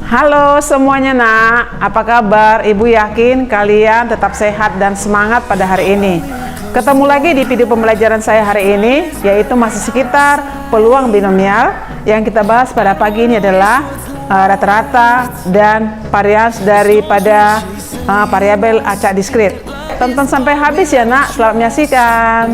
Halo semuanya nak, apa kabar? Ibu yakin kalian tetap sehat dan semangat pada hari ini. Ketemu lagi di video pembelajaran saya hari ini, yaitu masih sekitar peluang binomial. Yang kita bahas pada pagi ini adalah rata-rata dan varians daripada variabel acak diskrit. Tonton sampai habis ya nak, selamat menyaksikan.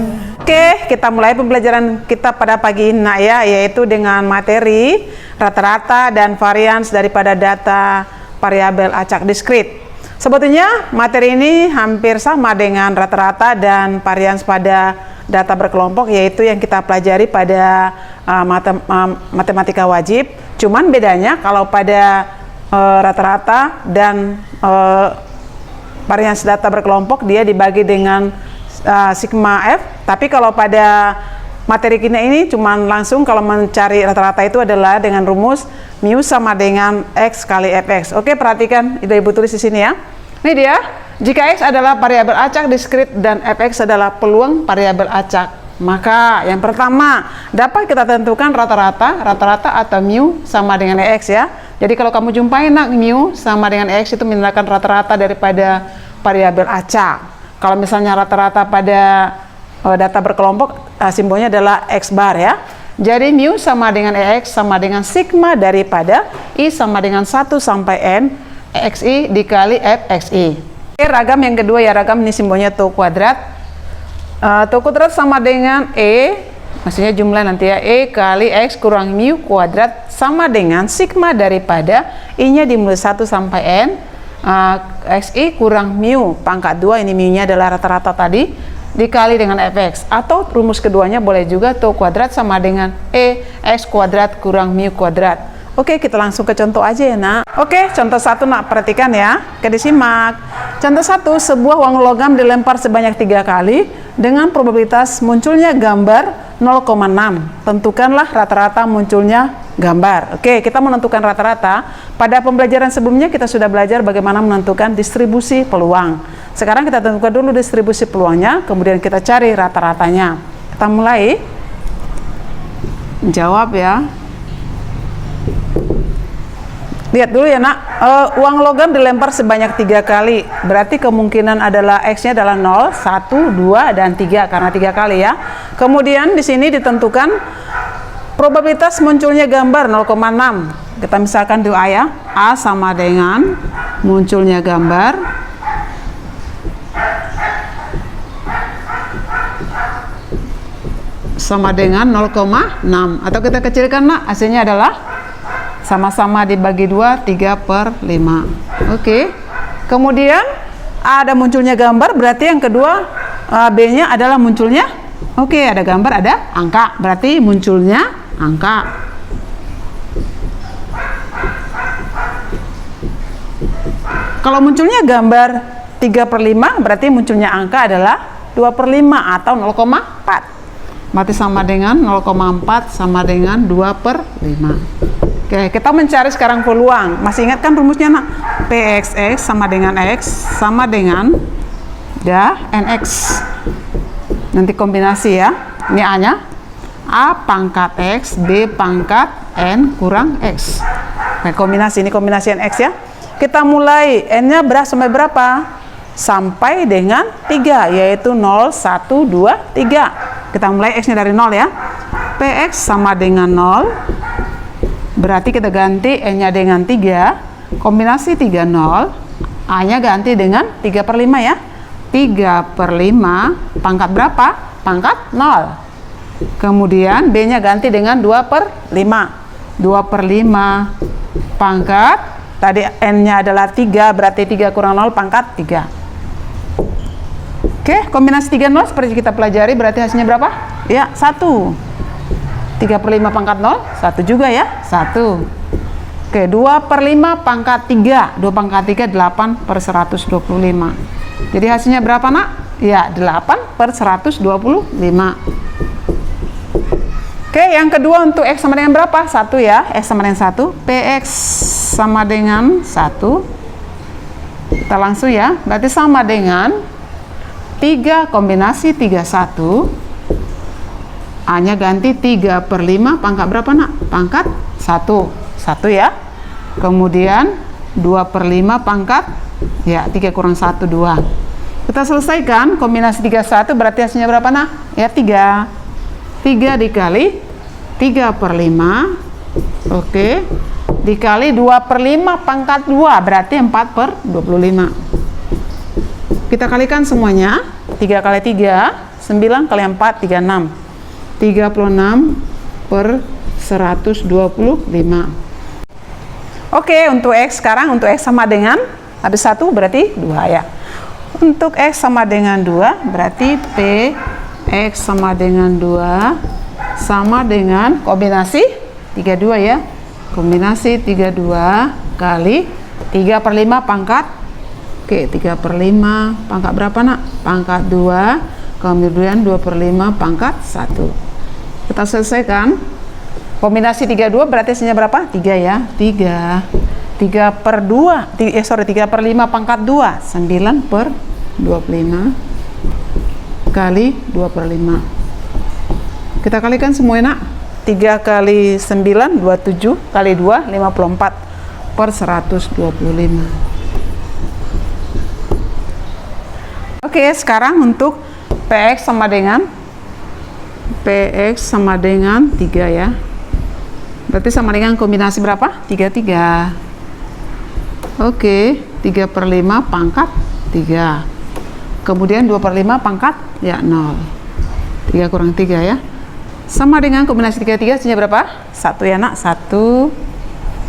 Oke, kita mulai pembelajaran kita pada pagi ini nak ya, yaitu dengan materi rata-rata dan varians daripada data variabel acak diskrit. Sebetulnya materi ini hampir sama dengan rata-rata dan varians pada data berkelompok, yaitu yang kita pelajari pada matematika wajib. Cuman bedanya kalau pada rata-rata dan varians data berkelompok dia dibagi dengan sigma F, tapi kalau pada materi kita ini cuman langsung kalau mencari rata-rata itu adalah dengan rumus mu sama dengan X kali Fx. Oke, perhatikan, itu ibu tulis di sini ya. Ini dia, jika X adalah variabel acak diskrit dan Fx adalah peluang variabel acak, maka yang pertama dapat kita tentukan rata-rata atau mu sama dengan X ya. Jadi kalau kamu jumpai nak mu sama dengan X itu menandakan rata-rata daripada variabel acak. Kalau misalnya rata-rata pada data berkelompok, simbolnya adalah X bar ya. Jadi mu sama dengan EX sama dengan sigma daripada I sama dengan 1 sampai N XI dikali FXI. Oke, ragam yang kedua ya, ragam ini simbolnya tau kuadrat. Tau kuadrat sama dengan E, maksudnya jumlah nanti ya, E kali X kurang mu kuadrat sama dengan sigma daripada I-nya dimulai 1 sampai N XI kurang mu pangkat 2, ini mu-nya adalah rata-rata tadi, dikali dengan Fx. Atau rumus keduanya boleh juga tau kuadrat sama dengan E X kuadrat kurang mu kuadrat. Oke, kita langsung ke contoh aja ya nak. Oke, contoh 1 nak, perhatikan ya, disimak. Contoh 1, sebuah uang logam dilempar sebanyak 3 kali dengan probabilitas munculnya gambar 0,6. Tentukanlah rata-rata munculnya gambar. Oke, kita menentukan rata-rata. Pada pembelajaran sebelumnya kita sudah belajar bagaimana menentukan distribusi peluang. Sekarang kita tentukan dulu distribusi peluangnya, kemudian kita cari rata-ratanya. Kita mulai jawab ya. Lihat dulu ya nak, uang logam dilempar sebanyak 3 kali, berarti kemungkinan adalah X-nya adalah 0, 1, 2, dan 3, karena 3 kali ya. Kemudian di sini ditentukan probabilitas munculnya gambar 0,6. Kita misalkan do A ya, A sama dengan munculnya gambar sama dengan 0,6, atau kita kecilkan nak, hasilnya adalah sama-sama dibagi 2, 3/5. Oke. Kemudian A ada munculnya gambar, berarti yang kedua B-nya adalah munculnya. Oke, ada gambar, ada angka, berarti munculnya angka. Kalau munculnya gambar 3/5, berarti munculnya angka adalah 2/5 atau 0,4. Berarti sama dengan 0,4 sama dengan 2/5. Oke, kita mencari sekarang peluang. Masih ingat kan rumusnya nak? PXX sama dengan X sama dengan NX. Nanti kombinasi ya. Ini A-nya. A pangkat X, B pangkat N kurang X. Nah, kombinasi, ini kombinasi NX ya. Kita mulai, N-nya sampai berapa? Sampai dengan 3, yaitu 0, 1, 2, 3. Kita mulai X-nya dari 0 ya. PX sama dengan 0. Berarti kita ganti N-nya dengan 3, kombinasi 3, 0, A-nya ganti dengan 3/5 ya. 3/5 pangkat berapa? Pangkat 0. Kemudian B-nya ganti dengan 2/5. 2/5 pangkat, tadi N-nya adalah 3, berarti 3 kurang 0 pangkat 3. Oke, kombinasi 3, 0 seperti kita pelajari, berarti hasilnya berapa? Ya, 1. 3/5 pangkat 0, 1 juga ya, 1. Oke, 2/5 pangkat 3, 2 pangkat 3, 8/125. Jadi hasilnya berapa nak? Ya, 8/125. Oke, yang kedua untuk X sama dengan berapa? 1 ya, X sama dengan 1, PX sama dengan 1. Kita langsung ya, berarti sama dengan 3 kombinasi 3, 1. A-nya ganti 3/5 pangkat berapa nak? Pangkat 1. 1 ya. kemudian 2/5 pangkat, ya 3 kurang 1, 2. Kita selesaikan, kombinasi 31 berarti hasilnya berapa nak? Ya 3. 3 dikali 3/5, oke, dikali 2/5 pangkat 2, berarti 4/25. Kita kalikan semuanya, 3 kali 3, 9 kali 4, 36. 36/125. Oke, untuk X sekarang, untuk X sama dengan, habis 1 berarti 2 ya. Untuk X sama dengan 2, berarti P X sama dengan 2, sama dengan kombinasi 32 ya. Kombinasi 32 kali 3/5 pangkat, oke, 3/5 pangkat berapa nak? Pangkat 2, kemudian 2/5 pangkat 1. Kita selesaikan, kombinasi 32 berarti hasilnya berapa? 3 ya, 3. 3/5 pangkat 2, 9/25 kali 2/5. Kita kalikan semuanya nak. 3 kali 9, 27 kali 2, 54/125. Oke, sekarang untuk PX sama dengan 3 ya. Berarti sama dengan kombinasi berapa? 33. Oke, 3/5 pangkat 3. Kemudian 2/5 pangkat ya 0. 3 kurang 3 ya. Sama dengan kombinasi 33 hasilnya berapa? 1 ya nak. 1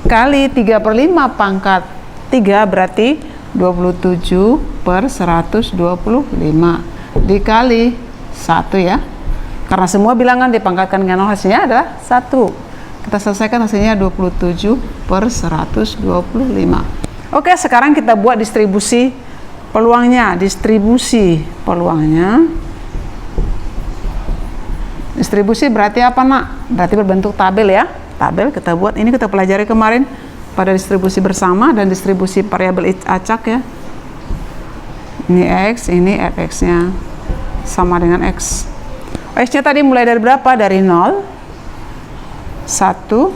kali 3/5 pangkat 3 berarti 27/125 dikali 1 ya. Karena semua bilangan dipangkatkan dengan 0, hasilnya adalah 1. Kita selesaikan, hasilnya 27/125. Oke, sekarang kita buat distribusi peluangnya. Distribusi berarti apa nak? Berarti berbentuk tabel ya. Tabel kita buat, ini kita pelajari kemarin pada distribusi bersama dan distribusi variabel acak ya. Ini X, ini fx-nya sama dengan X. X-nya tadi mulai dari berapa? Dari 0, 1,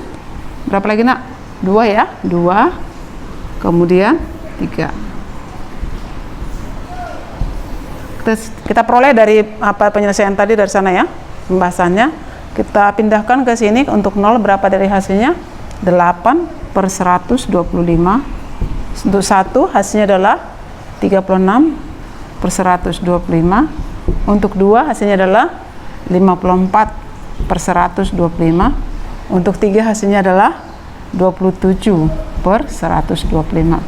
berapa lagi nak? 2 ya, 2, kemudian 3. Kita peroleh dari apa penyelesaian tadi dari sana ya, pembahasannya. Kita pindahkan ke sini. Untuk 0 berapa dari hasilnya? 8/125. Untuk 1 hasilnya adalah 36/125. Untuk 2 hasilnya adalah 54/125. Untuk 3 hasilnya adalah 27/125.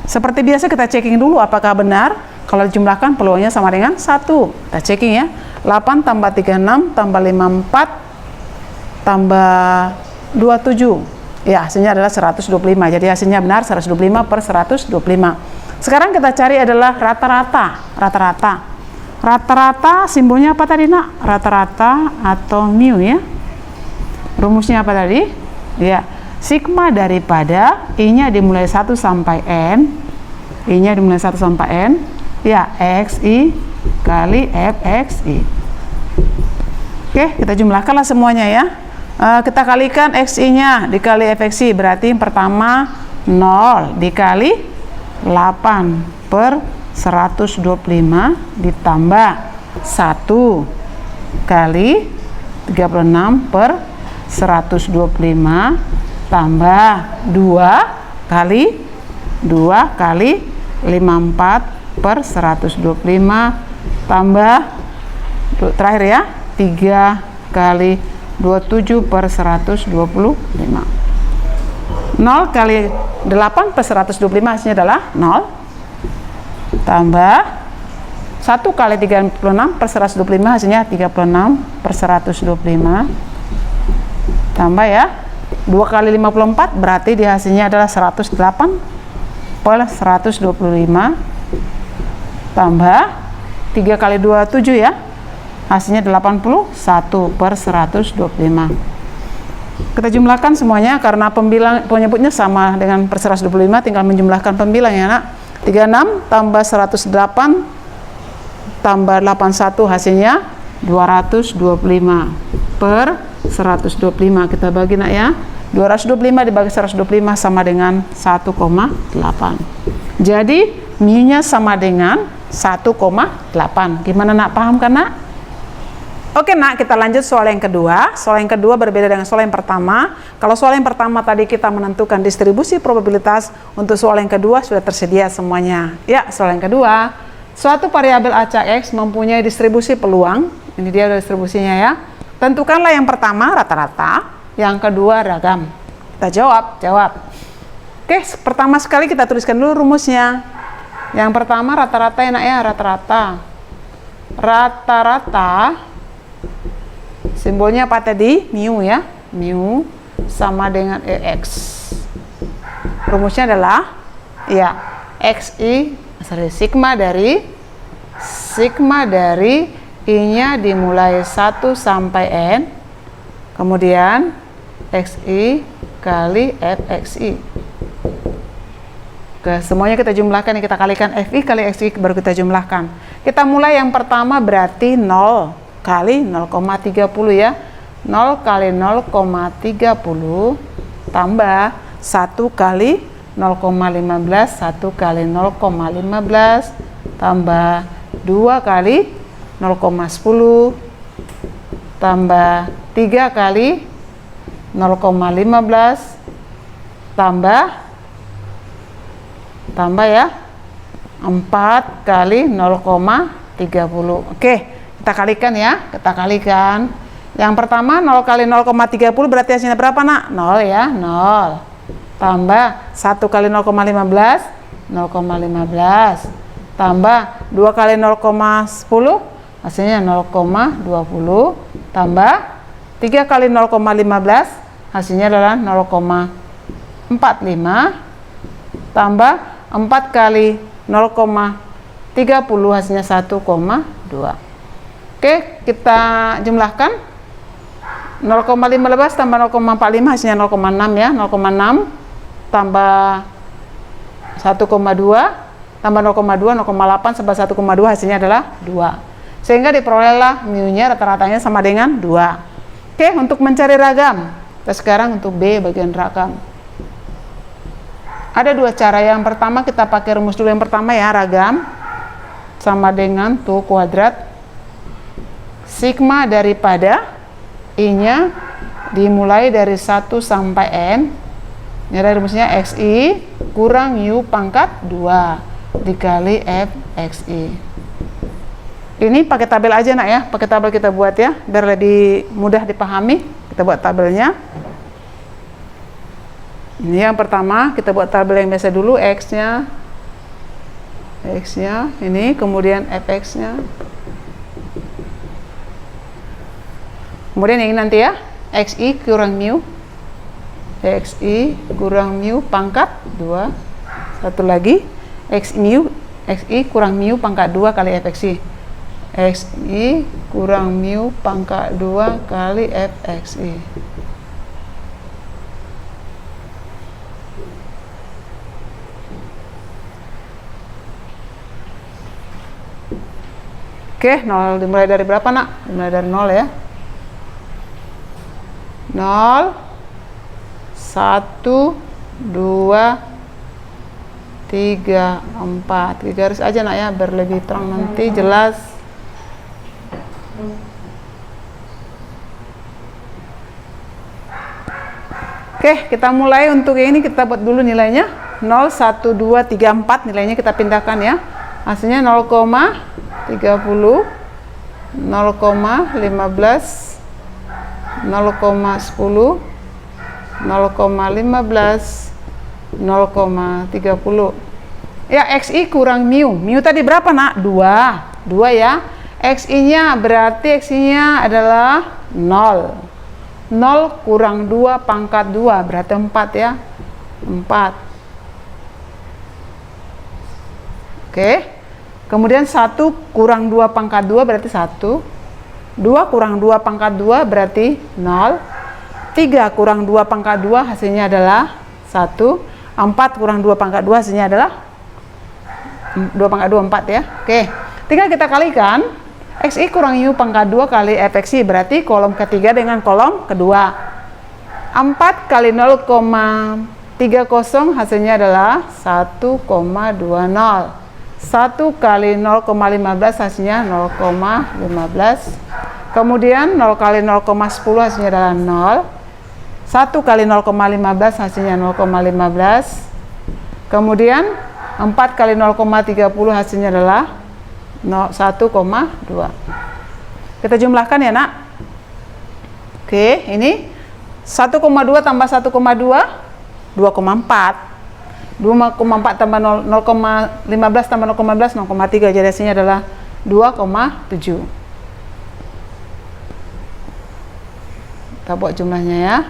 Seperti biasa kita checking dulu apakah benar. Kalau dijumlahkan peluangnya sama dengan 1. Kita checking ya. 8 tambah 36 tambah 54 tambah 27. Ya, hasilnya adalah 125. Jadi hasilnya benar 125/125. Sekarang kita cari adalah rata-rata. Rata-rata simbolnya apa tadi nak? Rata-rata atau mu ya. Rumusnya apa tadi? Ya, sigma daripada I-nya dimulai 1 sampai N. I-nya dimulai 1 sampai N. Ya, XI kali FXI. Oke, kita jumlahkanlah semuanya ya. Kita kalikan XI-nya dikali FXI, berarti yang pertama 0 dikali 8/125 ditambah 1 kali 36/125 tambah 2 kali 54/125 tambah terakhir ya 3 kali 27/125. 0 kali 8/125 hasilnya adalah 0 tambah 1 kali 36/125 hasilnya 36/125 tambah ya 2 kali 54 berarti di hasilnya adalah 108/125 tambah 3 kali 27 ya hasilnya 81/125. Kita jumlahkan semuanya karena penyebutnya sama dengan per 125, tinggal menjumlahkan pembilang ya nak. 36 tambah 108 tambah 81 hasilnya 225/125. Kita bagi nak ya. 225 dibagi 125 sama dengan 1,8. Jadi mu-nya sama dengan 1,8. Gimana nak, paham kan nak? Oke nak, kita lanjut soal yang kedua. Soal yang kedua berbeda dengan soal yang pertama. Kalau soal yang pertama tadi kita menentukan distribusi probabilitas, untuk soal yang kedua sudah tersedia semuanya. Ya, soal yang kedua. Suatu variabel acak X mempunyai distribusi peluang. Ini dia distribusinya ya. Tentukanlah yang pertama rata-rata, yang kedua ragam. Kita jawab. Oke, pertama sekali kita tuliskan dulu rumusnya. Yang pertama rata-rata enak ya, rata-rata. Rata-rata simbolnya apa tadi? Mu ya. Mu sama dengan EX. Rumusnya adalah ya, sigma dari I-nya dimulai 1 sampai N, kemudian XI kali FXI. Oke, semuanya kita jumlahkan, kita kalikan FI kali XI baru kita jumlahkan. Kita mulai yang pertama berarti 0 kali 0,30 ya. 0 kali 0,30 tambah 1 kali 0,15, 1 kali 0,15 tambah 2 kali 0,10 tambah 3 kali 0,15 tambah ya 4 kali 0,30. Oke, kita kalikan ya, yang pertama 0 kali 0,30 berarti hasilnya berapa nak? 0 ya, 0 tambah 1 kali 0,15, 0,15 tambah 2 kali 0,10 hasilnya 0,20 tambah 3 kali 0,15 hasilnya adalah 0,45 tambah 4 kali 0,30 hasilnya 1,2. Oke, kita jumlahkan. 0,15 tambah 0,45 hasilnya 0,6 ya. 0,6 tambah 1,2 tambah 0,2, 0,8 tambah 1,2 hasilnya adalah 2. Sehingga diperolehlah mu-nya rata-ratanya sama dengan 2. Oke, untuk mencari ragam. Kita sekarang untuk B bagian ragam. Ada dua cara. Yang pertama kita pakai rumus dulu yang pertama ya, ragam sama dengan tuh kuadrat sigma daripada I-nya dimulai dari 1 sampai N. Ini ada rumusnya XI kurang mu pangkat 2 dikali FXI. Ini pakai tabel aja nak ya, pakai tabel kita buat ya, biar lebih mudah dipahami. Kita buat tabelnya. Ini yang pertama, kita buat tabel yang biasa dulu, X-nya ini, kemudian FX-nya. Kemudian ini nanti ya, XI kurang mu pangkat 2. Satu lagi, XI kurang mu pangkat 2 kali FXI. XI kurang mu pangkat 2 kali FXI. Oke, 0 dimulai dari berapa nak? Dimulai dari 0 ya. 0 1 2 3 4. 3 garis aja nak ya, biar lebih terang nanti jelas. Oke, kita mulai. Untuk ini kita buat dulu nilainya 0 1 2 3 4, nilainya kita pindahkan ya. Hasilnya 0,30, 0,15, 0,10, 0,15, 0,30. Ya, XI kurang mu tadi berapa nak? 2 ya. XI-nya berarti XI-nya adalah 0 kurang 2 pangkat 2 berarti 4 ya, 4. Oke, kemudian 1 kurang 2 pangkat 2 berarti 1. 2 kurang 2 pangkat 2 berarti 0. 3 kurang 2 pangkat 2 hasilnya adalah 1. 4 kurang 2 pangkat 2 hasilnya adalah 2 pangkat 2, 4 ya. Oke, tinggal kita kalikan. XI kurang mu pangkat 2 kali FXI berarti kolom ketiga dengan kolom kedua. 4 kali 0,30 hasilnya adalah 1,20. 1 kali 0,15 hasilnya 0,15. Kemudian 0 kali 0,10 hasilnya adalah 0. 1 kali 0,15 hasilnya 0,15. Kemudian 4 kali 0,30 hasilnya adalah 1,2. Kita jumlahkan ya nak. Oke, ini 1,2 tambah 1,2 2,4. 2,4 tambah 0,15 tambah 0,15 0,3, jadi hasilnya adalah 2,7. Kita buat jumlahnya ya.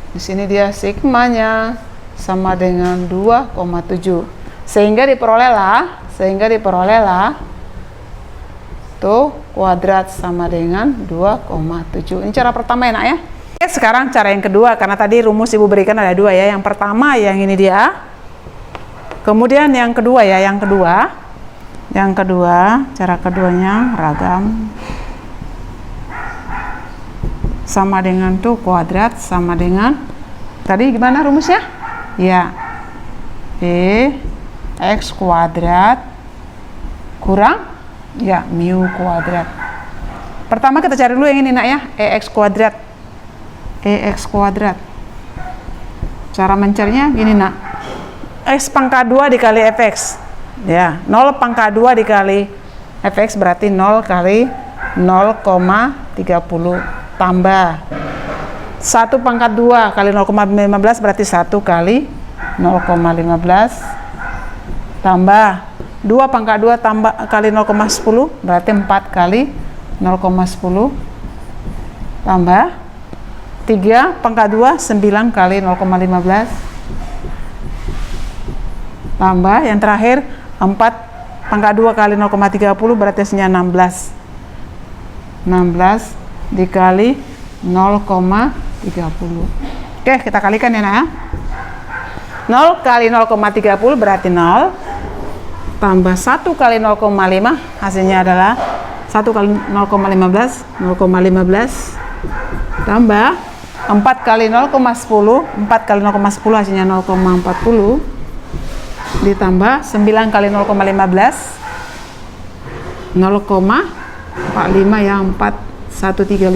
Di sini dia sigmanya sama dengan 2,7. Sehingga diperolehlah tuh kuadrat sama dengan 2,7. Ini cara pertama ya nak ya. Oke, sekarang cara yang kedua, karena tadi rumus ibu berikan ada dua ya. Yang pertama yang ini dia. Kemudian yang kedua ya, yang kedua cara keduanya ragam sama dengan tuh kuadrat sama dengan tadi gimana rumusnya? Ya, X kuadrat kurang ya mu kuadrat. Pertama kita cari dulu yang ini nak ya, EX kuadrat. Cara mencarinya gini nak, X pangkat 2 dikali Fx ya, 0 pangkat 2 dikali Fx berarti 0 kali 0,30 tambah 1 pangkat 2 kali 0,15 berarti 1 kali 0,15 tambah 2 pangkat 2 tambah kali 0,10 berarti 4 kali 0,10 tambah 3 pangkat 2 9 kali 0,15 tambah yang terakhir 4 pangkat 2 kali 0,30 berarti hasilnya 16 dikali 0,30. Oke, kita kalikan ya nak ya. 0 kali 0,30 berarti 0 tambah 1 kali 0,5 hasilnya adalah 1 kali 0,15 tambah 4 kali 0,10 4 kali 0,10 hasilnya 0,40 ditambah 9 kali 0,15 0,45 ya, 1,35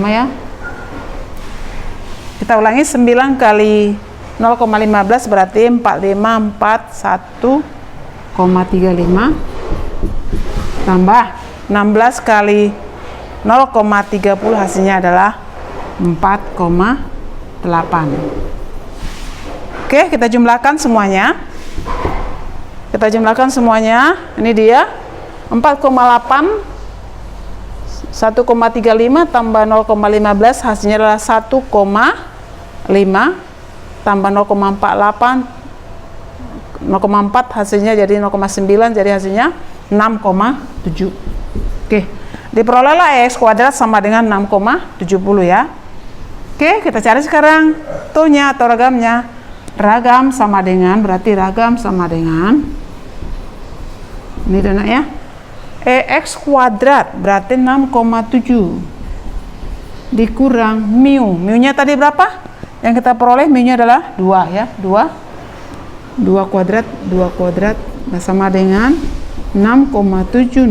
ya. Kita ulangi, 9 kali 0,15 berarti 4541,35 tambah 16 kali 0,30 hasilnya adalah 4,8. Oke, kita jumlahkan semuanya. Ini dia 4,8 1,35 tambah 0,15 hasilnya adalah 1,5 tambah 0,48 0,4 hasilnya jadi 0,9 jadi hasilnya 6,7. Oke, diperolehlah X kuadrat sama dengan 6,70 ya. Oke, kita cari sekarang tuh-nya atau ragamnya. Ragam sama dengan berarti ragam sama dengan ini dana ya, EX kuadrat berarti 6,7 dikurang mu. Mu-nya tadi berapa? Yang kita peroleh mu-nya adalah 2 ya. 2 kuadrat nah, sama dengan 6,70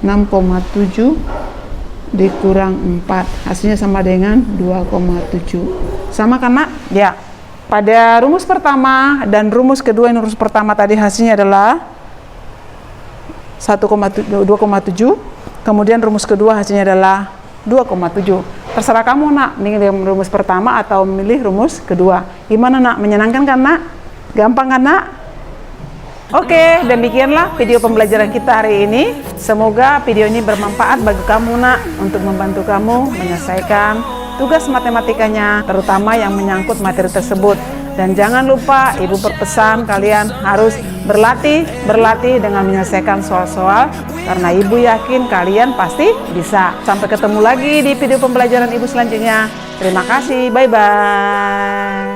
6,7 dikurang 4 hasilnya sama dengan 2,7. Sama kan nak? Ya. Pada rumus pertama dan rumus kedua, yang rumus pertama tadi hasilnya adalah 2,7, kemudian rumus kedua hasilnya adalah 2,7. Terserah kamu nak, milih rumus pertama atau milih rumus kedua. Gimana nak? Menyenangkan kan nak? Gampang kan nak? Oke, demikianlah video pembelajaran kita hari ini. Semoga video ini bermanfaat bagi kamu nak, untuk membantu kamu menyelesaikan tugas matematikanya, terutama yang menyangkut materi tersebut. Dan jangan lupa, ibu berpesan kalian harus berlatih dengan menyelesaikan soal-soal, karena ibu yakin kalian pasti bisa. Sampai ketemu lagi di video pembelajaran ibu selanjutnya. Terima kasih, bye-bye.